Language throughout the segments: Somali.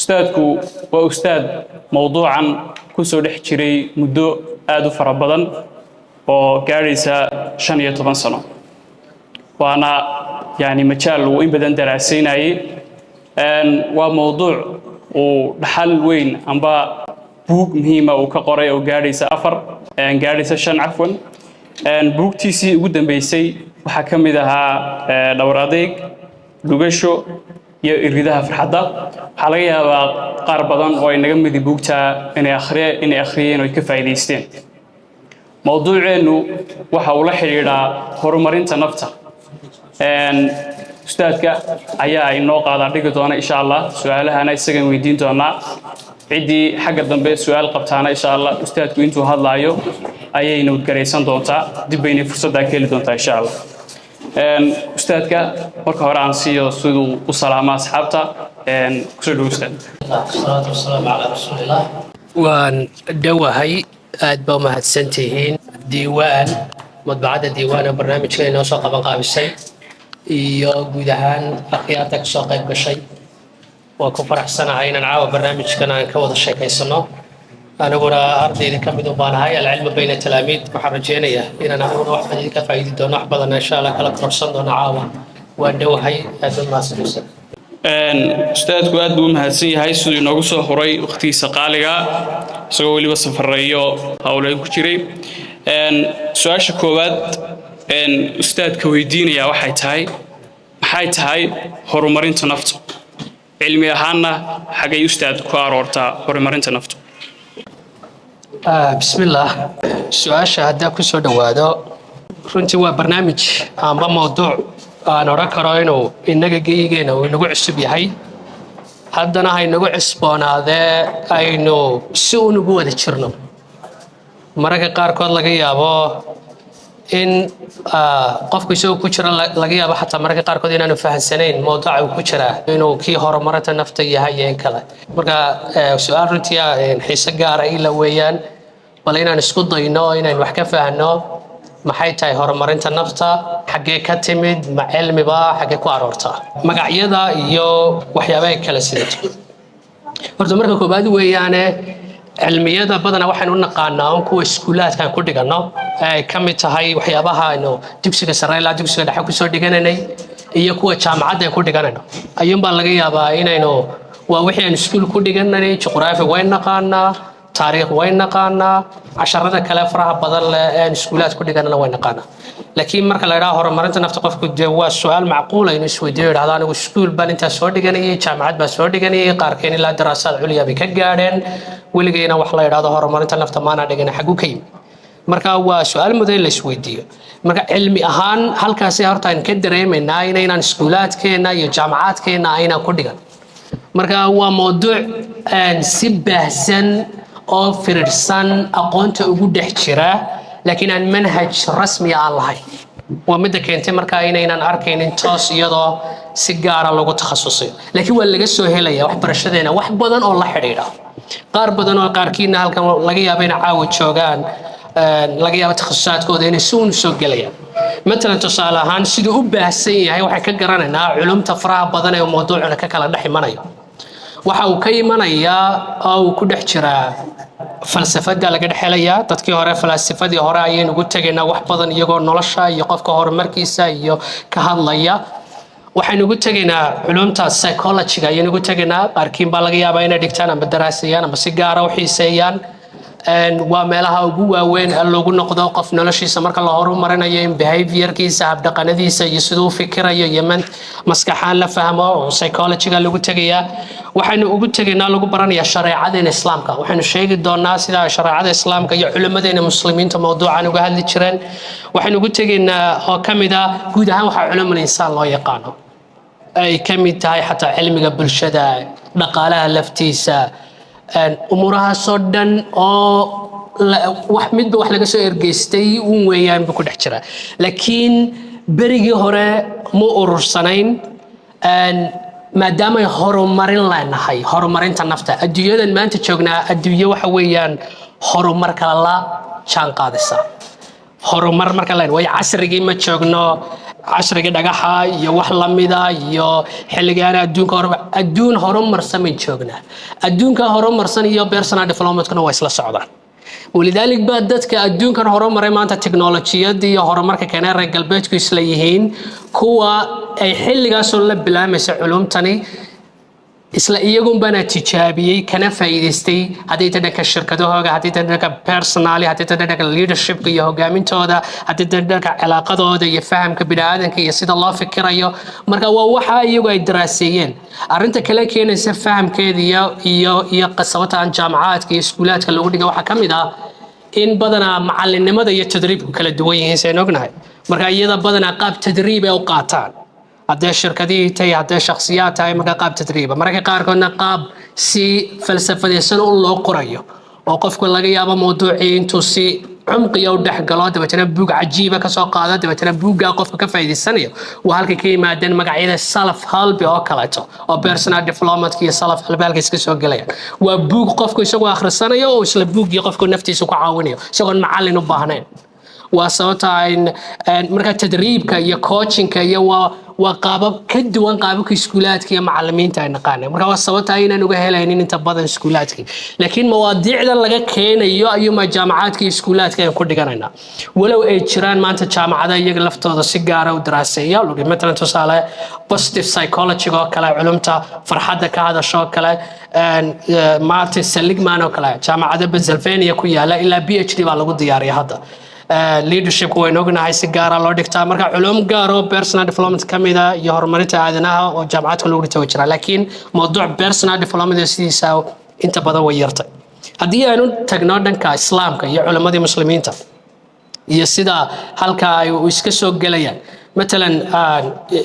أستاذكو وأستاذ موضوعا كسو دحجري مدو آدو فرابضان وقاريسا 15 سنة وأنا يعني مجال وإن بدن دراسين أي وموضوع ودحل وين أنبا بوك مهمة وكقرية وقاريسا أفر قاريسا 5 عفوا بوك تيسي قدام بيسي وحكم إذا دوراديك لوجشو يريدها في الحدا حاليا قاربضان وإنهم مذي بوكتا إن أخرين ويكفى يديستين موضوع إنه وحول حريرة هرمرين تنفته أستاذك أيها إنه قادر دقيقة إن شاء الله سؤالها أنا يسجن ويدين تونا عدي حق الضمبي سؤال قبتنا إن شاء الله أستاذك إنتو هذا أيو أيه إنه تكريسان دونتا دبيني فرصة داكيل دونتا إن شاء الله أستاذك مركب رانسيو سودو وسلامة أصحابته كسر أستاذ. الصلاة والسلام على رسول الله. ودوهي أدبو مهتسنتهين ديوان مطبعة ديوان برنامج كي نوصل قبل قابسي يوجدهان أخياتك ساقي بشيء وكفر أحسن عينا عاو برنامج كنا نكوض الشيء كيسنو أنا أقول أرضي إذا كم بدون هاي العلم بين التلاميذ محرجينية إن أنا أقول واحد إذا كفايد دون أحبطنا إن شاء الله كلا كرسان دون عاوة ودوهي هذا ما سنوسن. أستاذ قاد بمهاتسي هاي سودي نقصه هراي أختي سقالجا سووا لي بس فريو هؤلاء كتيري سؤال شكوات أستاذ كويدين يا واحد هاي هرمرين تنفط علمي هانا حاجة أستاذ كوارورتا هرمرين تنفط. بسم الله سؤال شهادة كسر دوادو runtii waa barnaamij amba mawduuc aan oran karo inuu inaga geeyigeena uu inagu cusub yahay haddana haynagu cusboonaadee aynu si unugu wada jirno mararka qaarkood laga yaabo in qofku isagoo ku jira laga yaabo xataa mararka qaarkood inaanu fahansanayn mawduuca uu ku jira inuu kii horumarinta nafta yahay iyo in kale marka su'aal runtii xiise gaara ila weeyaan bal inaan isku dayno inaan wax ka fahanno maxay tahay horumarinta nafta xagee ka timid ma cilmiba xagee ku aroorta magacyada iyo waxyaabaha kala sidato horta marka koobaad weeyaan cilmiyada badana waxaan u naqaanaa kuwa iskuulaadka ku dhigano ay kamid tahay waxyaabaha inuu dugsiga sare ilaa dugsiga dhexe ku soo dhigananay iyo kuwa jaamacadda ku dhiganano ayuun baa laga yaabaa inaynu waa wixii aan iskuul ku dhigananay juqraafi way naqaanaa taariikh way naqaanaa casharada kale faraha badan leh ee iskuulaad ku dhiganana way naqaanaa laakiin marka la yiraahdo horumarinta nafta qofku waa su'aal macquul ah inuu isweydiiyo yiraahdo anigu iskuul baan inta soo dhiganayay jaamacad baan soo dhiganayay qaarkeen ilaa daraasaad culiya bay ka gaadheen weligeena wax la yiraahdo horumarinta nafta maana dhigana xagu ka yimid marka waa su'aal mudan la isweydiiyo marka cilmi ahaan halkaas horta aan ka dareemeynaa inaan iskuulaadkeena iyo jaamacadkeena ayna ku dhigan marka waa mawduuc si baahsan oo firirsan aqoonta ugu dhex jira laakiin aan manhaj rasmi ah lahayn waa mid keentay marka inaan arkaynin toos iyadoo si gaar ah lagu takhasusay laakiin waa laga soo helaya waxbarashadeena wax badan oo la xiriira qaar badan oo qaarkiina halkan laga yaabo in caawa joogaan laga yaabo takhasusaadkooda inay suun soo galayaan مثلا tusaale ahaan sidoo u baahsan yahay waxa ka garanaynaa culumta faraha badan ee mawduucana ka kala dhex imanayo waxa uu ka imanayaa oo uu ku dhex jiraa falsafada laga dhaxelaya dadkii hore falsafadii hore ayaynu ugu tageynaa wax badan iyagoo nolosha iyo qofka horumarkiisa iyo ka hadlaya waxaynu ugu tageynaa culumta psychology-ga ayaynu ugu tageynaa qaarkiin baa laga yaabaa inay dhigtaan ama daraasayaan ama si gaar ah u xiiseeyaan waa meelaha ugu waaweyn ee loogu noqdo qof noloshiisa marka la horumarinayo in behaviorkiisa habdhaqanadiisa iyo sidoo fikirayo iyo maskaxaan la fahmo oo psychology-ga lagu tagaya waxaynu ugu tageynaa lagu baranayaa shariicada islaamka waxaynu sheegi doonaa sida shariicada islaamka iyo culimadeena muslimiinta mawduucan uga hadli jireen waxaynu ugu tageynaa oo kamid ah guud ahaan waxa culimada insaan loo yaqaano ay kamid tahay xataa cilmiga bulshada dhaqaalaha laftiisa umuraha soo dhan oo wax midba wax laga soo ergeystay uun weeyaan ku dhex jira laakiin berigii hore ma urursanayn maadaama ay horumarin leenahay horumarinta nafta adduunyadan maanta joognaa adduunyo waxa weeyaan horumar kala la jaan qaadaysa horumar marka leen way casrigii ma joogno casriga dhagaxa iyo wax la mida iyo xilligan adduun horumarsan ma joognaa adduunka horumarsan iyo personal development-kuna waa isla socdaan ولذلك بعد ذلك أدون كان هرم مرة ما أنت تكنولوجيا دي هرم مرة كنا رجال بيت كيسليهين كوا أي حل جاسول بلا مسح علوم تاني إسرائيلهم بنا تجابي كنا فايدستي هذه تدرك الشركة ده هذه تدرك personally هذه تدرك leadership كيه جامين تودا هذه تدرك علاقة ده يفهم كبناء كي يسيد الله فكرة يو مركا ووحى يجوا دراسيين أرنت كلا كين يفهم كذا يا قصوات عن جامعات كي سكولات كلا ودي وحى كم ده إن بدنا معلم ماذا يتدريب كلا دويين سينوجناي مركا يدا بدنا قاب تدريب أو قاتان هذا الشركة دي تي هذا الشخصيات هاي مركا قاب تدريبه مركا قاركنا قاب سي فلسفة يسنو الله قريه وقف كل جيابة موضوعين توسي عمقية ودح قلاد بتنا بوق عجيبة كسوق هذا بتنا بوق قف كفايد السنة وهالك كي ما دن مقعدة سلف هالب أو كلاته أو personal development كي سلف هالب هالك يسكسوق جليا وبوق قف كيسوق آخر السنة يو وسل بوق يقف كل نفتي سوق عاونيه سوق معلن وبهنين وصوتين مركا تدريب كي coaching كي وقابب كدوان قابب كسكولات كي معلمين تاع نقانة مركا وصوتين أنا وجهلا إن أنت بدن سكولات كي لكن مواضيع ذا لقى كين يوم جامعات كي سكولات كي كل دقنا ولو إيشران ما أنت جامعة ذا يقلفت هذا سيجارة ودراسية لو مثلا تصالة positive psychology كلا علومته فرحة كهذا شو كلا ما تسلق ما نوكلا جامعة ذا بنزلفين يكويا لا إلا PhD بالغ دياري هذا leadership وين ognahay si gaar ah loo dhigtaa marka culum gaar oo personal development kamida iyo horumarinta aadanaha oo jaamacadka lagu dhigto jira laakiin mowduuc personal development sidiisa inta badan way yartay hadii aanu tagno dhanka islaamka iyo culimadii muslimiinta iyo sida halka ay iska soo galayaan مثلا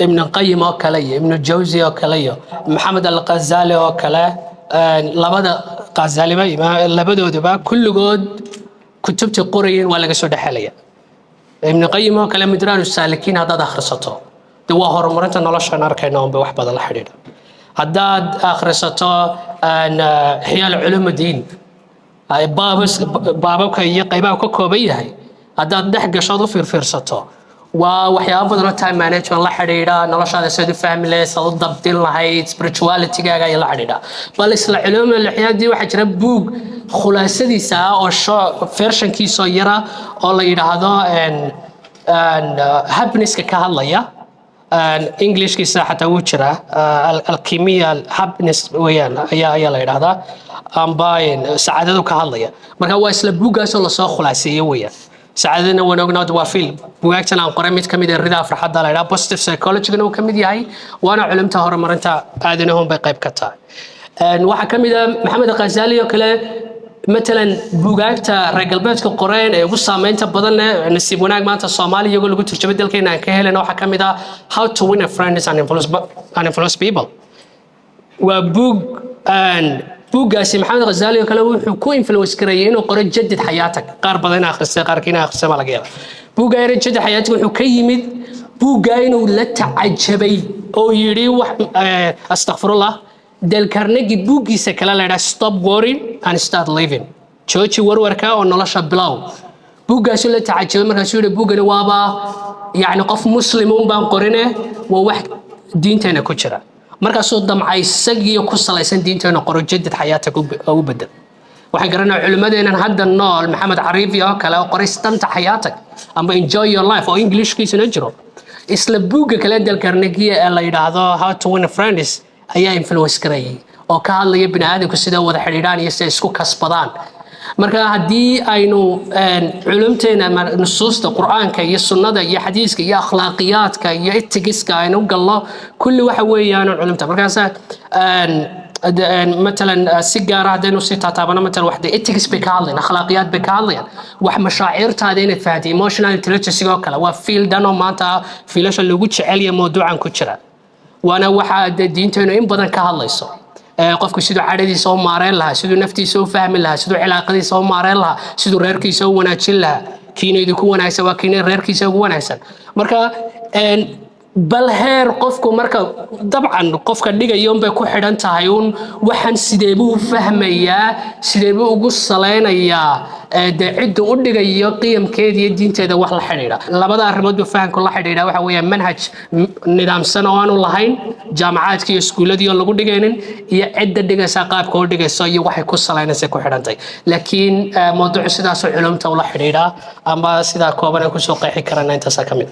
ابن القيم oo kale iyo ibn jawzi oo kale iyo maxamed al-Ghazali oo kale labada Ghazali labadooduba kulligood كتبت قريين ولا قصود حاليا ابن القيم كلام مدران السالكين هذا آخر سطو دوا هرمرنت نلاش ناركينهم بوحبة الحديد هذا آخر سطو أن حيال علوم الدين بابك يقيبا كوكوبية هاي هذا ده قصده في سطو وحياة بدنا تايم مانجمنت الله حديدا نلاش هذا سيد فهم ليس ضبط الله spirituality جاي الله حديدا بس العلوم الحياة دي واحد ربوق خلاصة ساعة أو شو فرشن كي صيرة الله يرهذا and happiness كهلا يا English كي ساعة توجرة الكيمياء happiness ويان يا الله يرهذا باين سعادته كهلا يا مرة هو يسلبوجا سولا صار خلاصة ويا سعادتنا ونقعد وافيل بوقتنا عن قراميت كمية الرضا في حد الله يرى positive psychology كنا كمية هاي وأنا علمتها هرمرنتا أدنهم بقيب كتار واحد كمية محمد الغزالي وكله مثلا بوقتها رجال بيت القرآن وصل ما أنت بدلنا نسيبوناك ما أنت الصومالي يقول لك ترجمة دل كنا كهلا واحد كمية how to win a friend is and influence people وبوق بوقاسي محمد الغزالي وكله وحكو influence كريين وقرأ جدد حياتك قارب بدنا آخر السنة قاركينا آخر السنة مالك يلا بوقا يرجد حياتك وحكيمد بوقا إنه لا تعجبي أو يري أستغفر الله دل كارنيجي بوقي سكلا لا stop worrying and start living شوشي وركا ونلاش بلاو بوقاسي لا تعجبي مرة شو بوقا نوابا يعني قف مسلمون بان قرنه وواحد دينتنا كشرة مرة صوت دم عيسقي وكسل يسند دينتنا قرأ جدد حياتك أو بدل waxaan garanaa culimadeena hadda nool maxamed cariifi oo kale oo qoray stanta xayaatak ama enjoy your life oo englishkiisuna jiro isla buuga kale dal Carnegie ee la yiraahdo how to win a friend ayaa influence gareeyay oo ka hadlaya bini'aadamku sida wada xiriiraan iyo sida isku kasbadaan marka hadii aynu culumteena nusuusta quraanka iyo sunnada iyo xadiiska iyo akhlaaqiyadka iyo etigiska aynu galno kulli waxa weeyaan culumta markaas مثلا سيجارة هذين وسيتاتابنا مثلا واحدة ethics بكالين أخلاقيات بكالين واحد مشاعر تادين فهذه emotional intelligence وكلا وفيل دانو مانتا فيلاش اللي قلتش عليه موضوع عن كتشرة وأنا واحد دين تانو إن بدن كهلا يصو قفك سيدو عددي سو مارين لها سيدو نفتي سو فهم لها سيدو علاقتي سو مارين لها سيدو ريركي سو وناتشل لها كينو يدكو ونايسا وكينو ريركي سو ونايسا مركا bal heer qofku marka dabcan qofka dhigayoon bay ku xidhan tahay uun waxaan sidee buu fahmayaa sidee buu ugu saleynayaa dee cidda u dhigayo qiyamkeeda iyo diinteeda wax la xidhiidha labada arrimood buu fahamku la xidhiidha waxa weeyaan manhaj nidaamsan oo aanu lahayn jaamacaadka iyo iskuuladii oo lagu dhigaynin iyo cidda dhigaysa qaabka oo dhigayso iyo waxay ku saleynaysa ku xidhantay laakiin mawduucu sidaasoo culumta ula xidhiidha ama sidaa kooban ay kusoo qeexi karana intaasaa ka mid